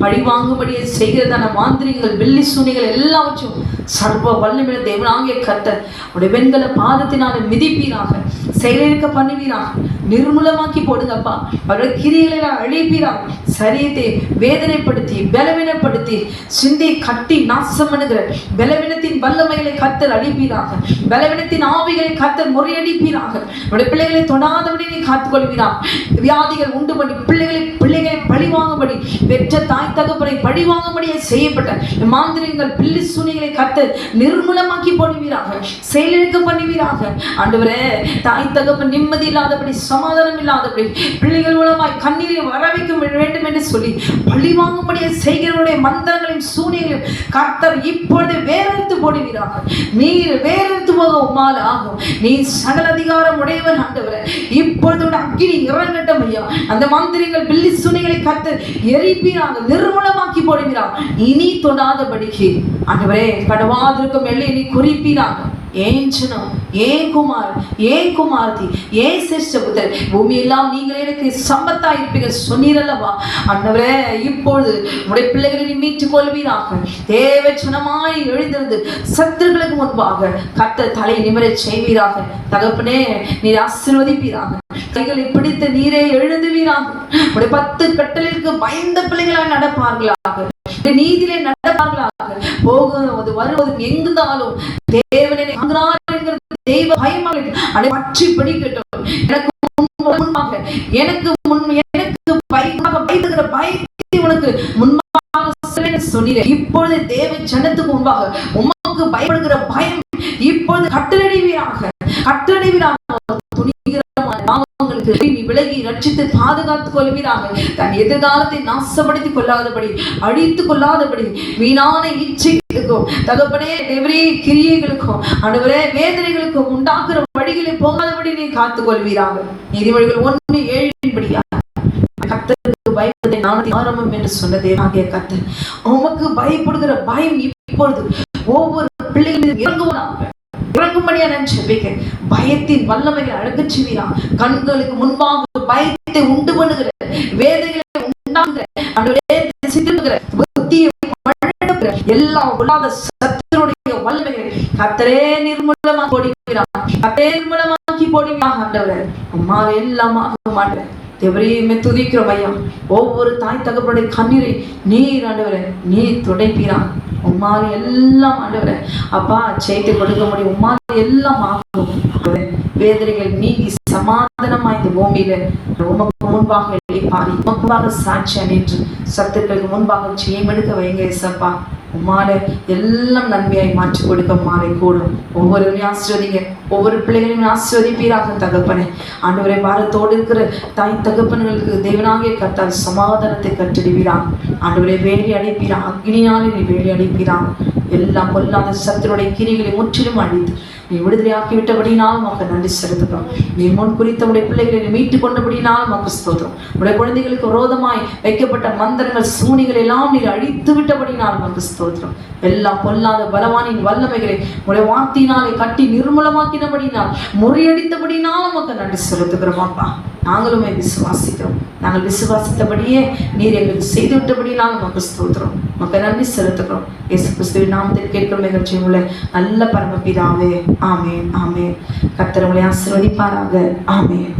B: பழி வாங்கும்படியே செய்கிறதான மாந்திரிகள் வெள்ளி சூனிகள் எல்லாவற்றும் சர்வ வல்லமையுள்ள தேவனாகிய கர்த்தர் உடைய வெண்கல பாதத்தினால மிதிப்பீராக, செயலிழக்க பண்ணுவீராக, நிர்மூலமாக்கி போடுங்கப்பா. அவருடைய கிரியைகளை அழிப்பீராக. சரீரத்தை வேதனைப்படுத்தி பலவீனப்படுத்தி சிந்தை கட்டி நாசம் பண்ணுகிற பலவீனத்தின் வல்லமைகளை கர்த்தர் அழிப்பீராக. பலவீனத்தின் ஆவிகளை கர்த்தர் முறையடிப்பீராக. அவருடைய பிள்ளைகளை தொடாதபடி நீ காத்துக்கொள்வீராக. வியாதிகள் உண்டு பண்ணி பிள்ளைகளை பழிவாங்கும்படி, பெற்ற தாய் தகப்பனை பழிவாங்கும்படியே செய்யப்பட்ட மாந்திரிகங்கள் பில்லி சூனிகளை கர்த்தர் நிர்மூலமாக்கி போடுவீராக, செயலிழக்க பண்ணுவீராக. ஆண்டவரே, தாய் தகப்பன் நிம்மதி இல்லாதபடி, சமாதானம் இல்லாதபடி, பிள்ளைகள் மூலமாய் கண்ணீரை வர வைக்க வேண்டும் என்று சொல்லி பழிவாங்கும்படியே செய்கிறவருடைய மந்திரங்களையும் சூனியங்களையும் கர்த்தர் இப்பொழுது வேறெடுத்து போடுவீராக. நீர் வேறெடுத்து போக உம்மால் ஆகும். நீ சகல அதிகாரம் உடையவர் ஆண்டவரே. இப்பொழுது அக்கினி இறங்கட்டும் ஐயா. அந்த மந்திரிகள் பில்லி சூனியங்களை கர்த்தர் எரிப்பீராக, நிர்மூலமாக்கி போடுவீராக. இனி தொடாதபடிக்கு ஆண்டவரே கடவாதிருக்கும் எல்லை நீ குறிப்பீராக. ஏன் ஜனம், ஏன் குமார், ஏன் குமார்த்தி, ஏன் சிஷ்டபுத்தர், பூமி எல்லாம் நீங்களே எனக்கு சம்பத்தா இருப்பீர்கள் சொன்னீரல்லவா. ஆண்டவரே, இப்பொழுது உடைய பிள்ளைகளை மீட்டுக் கொள்வீராக. தேவ ஜனமாய் எழுந்திருந்து சத்துருக்களுக்கு முன்பாக கர்த்தர் தலை நிமிர செய்வீராக. தகப்பனே, நீர் ஆசீர்வதிப்பீராக. கைகளை பிடித்த நீரே எழுந்துவீராக. உடைய 10 கட்டளைக்கு பயந்த பிள்ளைகளாய் நடப்பார்களாக, நீதியிலே நடப்பார்களாக. போகுவது வருவதும் எங்குந்தாலும் தேவனை தெய்வ பயமாக பற்றி பிடிக்கட்டும். எனக்கு முன்பாக பயத்தை உனக்கு முன்பாக சொன்னீர். இப்பொழுது தேவ ஜனத்துக்கு முன்பாக உமக்கு பயப்படுகிற பயம் இப்பொழுது கட்டளைவீராக. நீ விலகி ரட்சித்து பாதுகாத்துக் கொள்வீராக. தன் எதிர்காலத்தை நாசப்படுத்திக் கொள்ளாதபடி, அழித்துக் கொள்ளாதபடி, வீணான இச்சைகளுக்கும் தகப்பனே தேவரே கிரியைகளுக்கும் ஆண்டவரே வேதனைகளுக்கும் உண்டாக்குற வழிகளை போகாதபடி நீ காத்துக் கொள்வீராக. நீதிமொழிகள் 1:7 கர்த்தருக்கு பயப்படுவதை ஞானத்தின் ஆரம்பம் என்று சொன்னதே ஆகிய கர்த்தர் உமக்கு பயப்படுகிற பயம் இப்பொழுது ஒவ்வொரு பிள்ளைகளும் இறங்கும்படியா நான் ஜெபிக்கிறேன். பயத்தின் வல்லமைகளை அழகச் செய்வீராக. கண்களுக்கு முன்பாக பயத்தை உண்டு பண்ணுகிற வேதனைகளை உண்டாக்குகிற எல்லா உள்ளாத சத்துருடைய வல்லமைகளை கர்த்தரே நிர்மூலமாக போடுவீராக. கர்த்தரே நிர்மூலமாக்கி போடுவீராக. ஆண்டவரே, உம்மால் எல்லாம் ஆக மாட்டேன். தேவரையுமே துதிக்கிறோம் ஐயா. ஒவ்வொரு தாய் தகப்பனுடைய கண்ணீரை நீர் ஆண்டவரே நீர் துடைப்பீராக. உம்மால் எல்லாம் ஆண்டவரே அப்பா செய்து கொடுக்க முடியும். உம்மால் எல்லாம் ஆகும். வேதனைகள் நீங்கி சமாதானமா இந்த பூமியில உமக்கு முன்பாக பாரி, உமக்கு முன்பாக சாட்சியா நின்று சத்துக்களுக்கு முன்பாக செய்யமெடுக்க வைங்க ஏசப்பா. உம்மால எல்லாம் நன்மையாய் மாற்றி கொடுக்க மாலை கூடும். ஒவ்வொருவரையும் ஆசீர்வதிங்க. ஒவ்வொரு பிள்ளைகளையும் ஆசீர்வதிப்பீராக தகப்பனே. ஆண்டவரே, பாரத்தோடு இருக்கிற தாய் தகப்பன்களுக்கு தேவனாகிய கர்த்தர் சமாதானத்தை கட்டிடுவீராக. ஆண்டவரே, வேலி அடைப்பீராக. அக்னியாலே நீ வேலி அடைப்பீராக. எல்லாம் பொல்லாத சத்துருடைய கிரிகளை முற்றிலும் அழித்து நீ விடுதலையாக்கி விட்டபடினாலும் உமக்கு நன்றி செலுத்துகிறோம். நீ முன் குறித்த உடைய பிள்ளைகளை மீட்டு கொண்டபடினாலும் உமக்கு ஸ்தோத்திரம். உடைய குழந்தைகளுக்கு விரோதமாய் வைக்கப்பட்ட மந்திரங்கள் சூனிகள் எல்லாம் நீர் அழித்து விட்டபடினாலும் உமக்கு ஸ்தோத்திரம். எல்லாம் பொல்லாத பலவானின் வல்லமைகளை உடைய வார்த்தையினாலே கட்டி நிர்மூலமாக்கினபடினால் முறியடித்தபடினாலும் உமக்கு நன்றி செலுத்துகிறோம். அப்பா, நாங்களுமே விசுவாசிக்கிறோம். நாங்கள் விசுவாசித்தபடியே நீர் எங்களுக்கு செய்து விட்டபடினாலும் உமக்கு ஸ்தோத்திரம். உமக்கு நன்றி செலுத்துகிறோம். இயேசு கிறிஸ்துவின் நாமத்தில் கேட்கும் நிகழ்ச்சி உள்ள நல்ல பரமபிதாவே. ஆமென், ஆமென். கர்த்தர் உங்களை ஆசீர்வதிப்பாராக. ஆமென்.